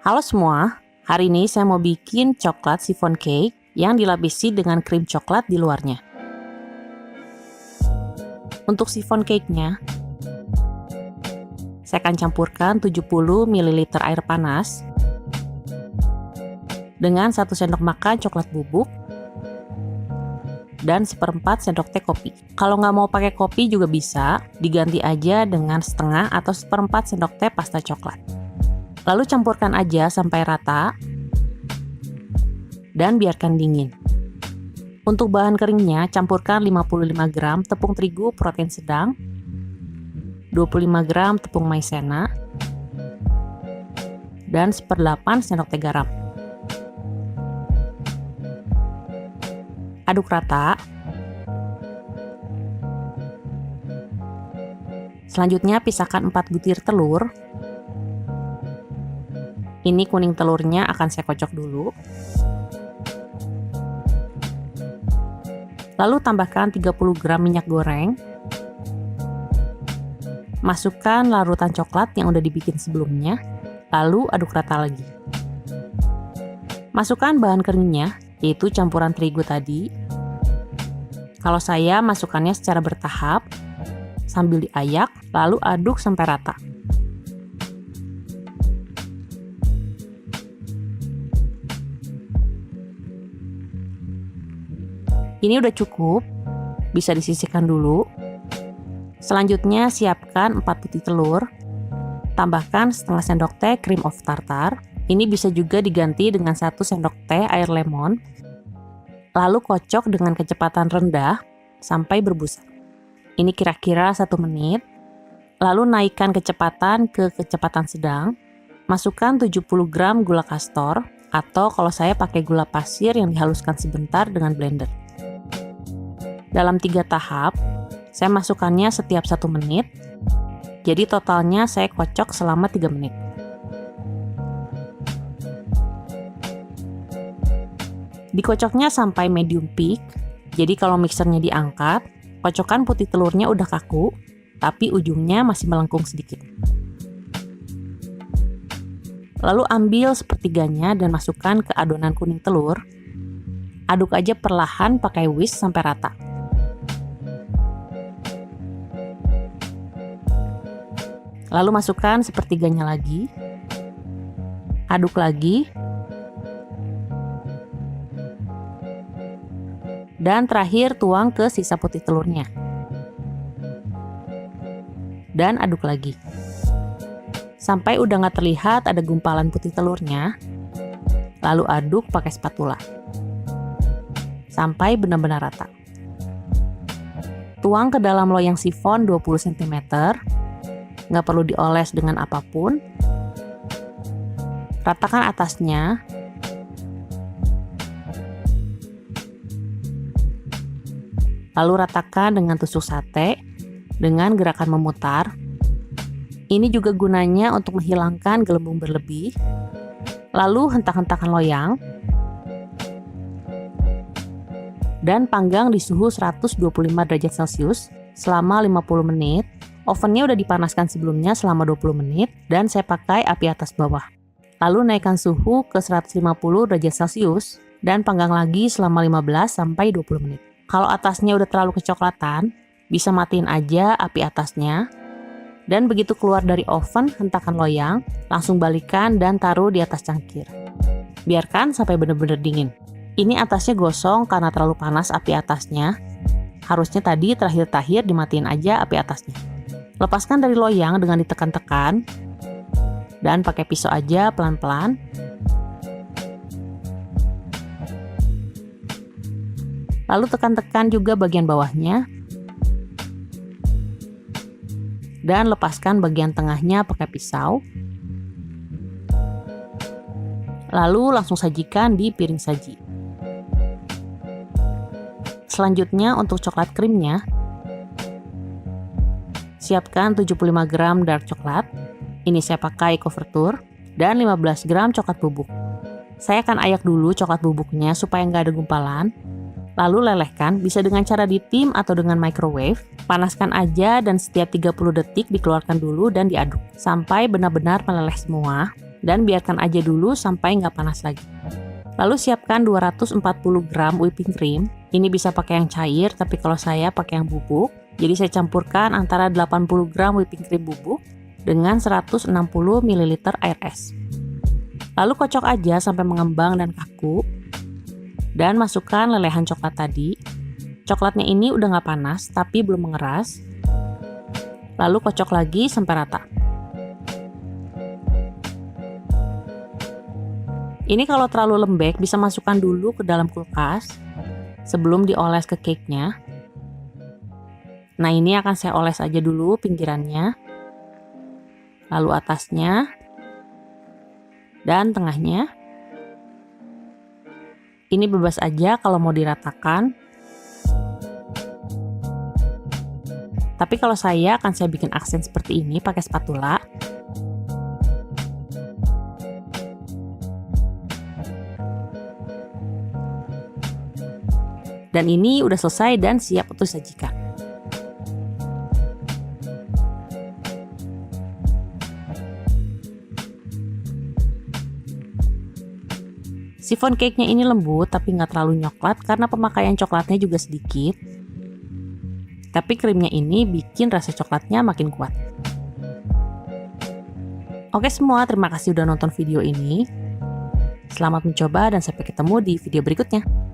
Halo semua, hari ini saya mau bikin coklat chiffon cake yang dilapisi dengan krim coklat di luarnya. Untuk chiffon cake-nya, saya akan campurkan 70 ml air panas dengan 1 sendok makan coklat bubuk dan 1/4 sendok teh kopi. Kalau nggak mau pakai kopi juga bisa, diganti aja dengan setengah atau 1/4 sendok teh pasta coklat. Lalu campurkan aja sampai rata dan biarkan dingin. Untuk bahan keringnya, campurkan 55 gram tepung terigu protein sedang, 25 gram tepung maizena, dan 1/8 sendok teh garam. Aduk rata. Selanjutnya pisahkan 4 butir telur. Ini kuning telurnya akan saya kocok dulu. Lalu tambahkan 30 gram minyak goreng. Masukkan larutan coklat yang udah dibikin sebelumnya. Lalu aduk rata lagi. Masukkan bahan keringnya, yaitu campuran terigu tadi. Kalau saya masukkannya secara bertahap, sambil diayak, lalu aduk sampai rata. Ini udah cukup, bisa disisihkan dulu. Selanjutnya siapkan 4 butir telur, tambahkan setengah sendok teh cream of tartar. Ini bisa juga diganti dengan 1 sendok teh air lemon. Lalu kocok dengan kecepatan rendah sampai berbusa. Ini kira-kira 1 menit. Lalu naikkan kecepatan ke kecepatan sedang. Masukkan 70 gram gula kastor, atau kalau saya pakai gula pasir yang dihaluskan sebentar dengan blender. Dalam 3 tahap, saya masukkannya setiap 1 menit. Jadi totalnya saya kocok selama 3 menit. Dikocoknya sampai medium peak, jadi kalau mixernya diangkat, kocokan putih telurnya udah kaku, tapi ujungnya masih melengkung sedikit. Lalu ambil sepertiganya dan masukkan ke adonan kuning telur. Aduk aja perlahan pakai whisk sampai rata. Lalu masukkan sepertiganya lagi. Aduk lagi. Dan terakhir tuang ke sisa putih telurnya. Dan aduk lagi. Sampai udah nggak terlihat ada gumpalan putih telurnya. Lalu aduk pakai spatula. Sampai benar-benar rata. Tuang ke dalam loyang chiffon 20 cm. Nggak perlu dioles dengan apapun. Ratakan atasnya. Lalu ratakan dengan tusuk sate dengan gerakan memutar. Ini juga gunanya untuk menghilangkan gelembung berlebih. Lalu hentak-hentakan loyang. Dan panggang di suhu 125 derajat Celcius selama 50 menit. Ovennya udah dipanaskan sebelumnya selama 20 menit dan saya pakai api atas bawah. Lalu naikkan suhu ke 150 derajat Celcius dan panggang lagi selama 15-20 menit. Kalau atasnya udah terlalu kecoklatan, bisa matiin aja api atasnya. Dan begitu keluar dari oven, hentakan loyang, langsung balikan dan taruh di atas cangkir. Biarkan sampai benar-benar dingin. Ini atasnya gosong karena terlalu panas api atasnya. Harusnya tadi terakhir-terakhir dimatiin aja api atasnya. Lepaskan dari loyang dengan ditekan-tekan. Dan pakai pisau aja pelan-pelan. Lalu tekan-tekan juga bagian bawahnya. Dan lepaskan bagian tengahnya pakai pisau. Lalu langsung sajikan di piring saji. Selanjutnya untuk coklat krimnya, siapkan 75 gram dark coklat. Ini saya pakai couverture. Dan 15 gram coklat bubuk. Saya akan ayak dulu coklat bubuknya supaya nggak ada gumpalan. Lalu lelehkan, bisa dengan cara ditim atau dengan microwave. Panaskan aja dan setiap 30 detik dikeluarkan dulu dan diaduk sampai benar-benar meleleh semua. Dan biarkan aja dulu sampai nggak panas lagi. Lalu siapkan 240 gram whipping cream. Ini bisa pakai yang cair, tapi kalau saya pakai yang bubuk. Jadi saya campurkan antara 80 gram whipping cream bubuk dengan 160 ml air es. Lalu kocok aja sampai mengembang dan kaku. Dan masukkan lelehan coklat tadi. Coklatnya ini udah nggak panas, tapi belum mengeras. Lalu kocok lagi sampai rata. Ini kalau terlalu lembek bisa masukkan dulu ke dalam kulkas sebelum dioles ke cake-nya. Nah, ini akan saya oles aja dulu pinggirannya, lalu atasnya, dan tengahnya. Ini bebas aja kalau mau diratakan. Tapi kalau saya bikin aksen seperti ini pakai spatula. Dan ini udah selesai dan siap untuk disajikan. Chiffon cake-nya ini lembut tapi nggak terlalu nyoklat karena pemakaian coklatnya juga sedikit. Tapi krimnya ini bikin rasa coklatnya makin kuat. Oke semua, terima kasih udah nonton video ini. Selamat mencoba dan sampai ketemu di video berikutnya.